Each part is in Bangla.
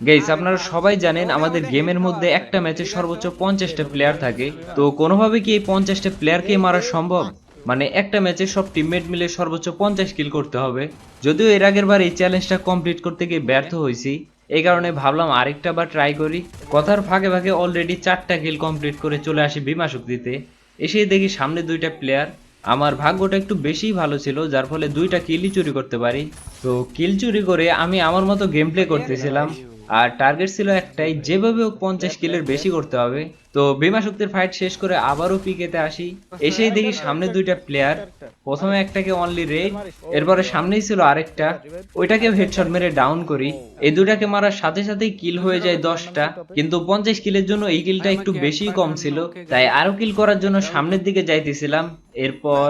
গাইস আপনারা সবাই জানেন আমাদের গেমের মধ্যে একটা ম্যাচে সর্বোচ্চ 50টা প্লেয়ার থাকে। তো কোনোভাবে কি এই 50টা প্লেয়ারকে মারা সম্ভব? মানে একটা ম্যাচে সব টিমমেট মিলে সর্বোচ্চ 50 কিল করতে হবে। যদিও এর আগের বার এই চ্যালেঞ্জটা কমপ্লিট করতে গিয়ে ব্যর্থ হয়েছি, এই কারণে ভাবলাম আরেকটা বার ট্রাই করি। কথার ফাঁকে ফাঁকে অলরেডি 4টা কিল কমপ্লিট করে চলে আসি বিমা শক্তিতে। এসেই দেখি সামনে দুইটা প্লেয়ার। আমার ভাগ্যটা একটু বেশিই ভালো ছিল, যার ফলে দুইটা কিলই চুরি করতে পারি। তো কিল চুরি করে আমি আমার মতো গেম প্লে করতেছিলাম। আর টার্গেট ছিল একটাই, যেভাবে হোক 50 কিলের বেশি করতে হবে। তো বিমা শক্তির ফাইট শেষ করে আবারও পিকেতে আসি। এসেই দেখি সামনে দুইটা প্লেয়ার। প্রথমে একটাকে অনলি রেড, এরপরে সামনেই ছিল আরেকটা, ওইটাকে হেডশট মেরে ডাউন করি। এই দুটাকে মারার সাথে সাথেই কিল হয়ে যায় 10টা। কিন্তু 50 কিলের জন্য এই কিলটা একটু বেশি কম ছিল, তাই আরো কিল করার জন্য সামনের দিকে যাইতেছিলাম। এরপর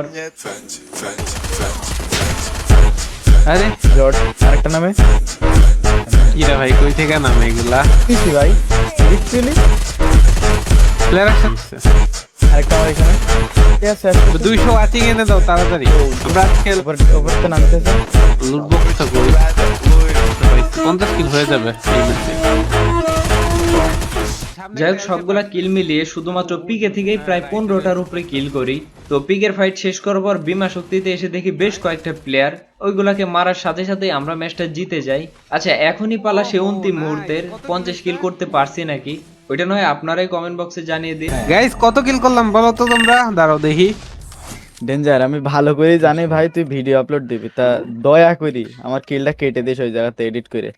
আরে জর্জ আরেকটা নামে ইরা ভাই কই থেকে নামে এগুলা পিসি ভাই লিটারালি প্লেয়ার আসছে আরেকটা আমার এখানে ঠিক আছে আজকে 200 ওয়াচিং এনে দাও তাড়াতাড়ি আমরা আজকে ওপরতে নামতেছে লুট বক্সটা করি 50 কিল হয়ে যাবে এই ম্যাচে। যাই হোক সবগুলা কিল মিলিয়ে শুধুমাত্র পিকে থেকেই প্রায় 15টার উপরে কিল করি। তো পিকের ফাইট শেষ করার পর বিমা শক্তিতে এসে দেখি বেশ কয়েকটা প্লেয়ার, ওইগুলাকে মারার সাথে সাথে আমরা ম্যাচটা জিতে যাই। আচ্ছা এখনই পালা সে অন্তিম মুহূর্তের, 50 কিল করতে পারছি নাকি ওইটা নয় আপনারাই কমেন্ট বক্সে জানিয়ে দিন। গাইস কত কিল করলাম বলো তো তোমরা, দাঁড়াও দেখি। ডেঞ্জার আমি ভালো করে জানি ভাই তুই ভিডিও আপলোড দিবি, তা দয়া করি আমার কিলটা কেটে দিস ওই জায়গাতে এডিট করে।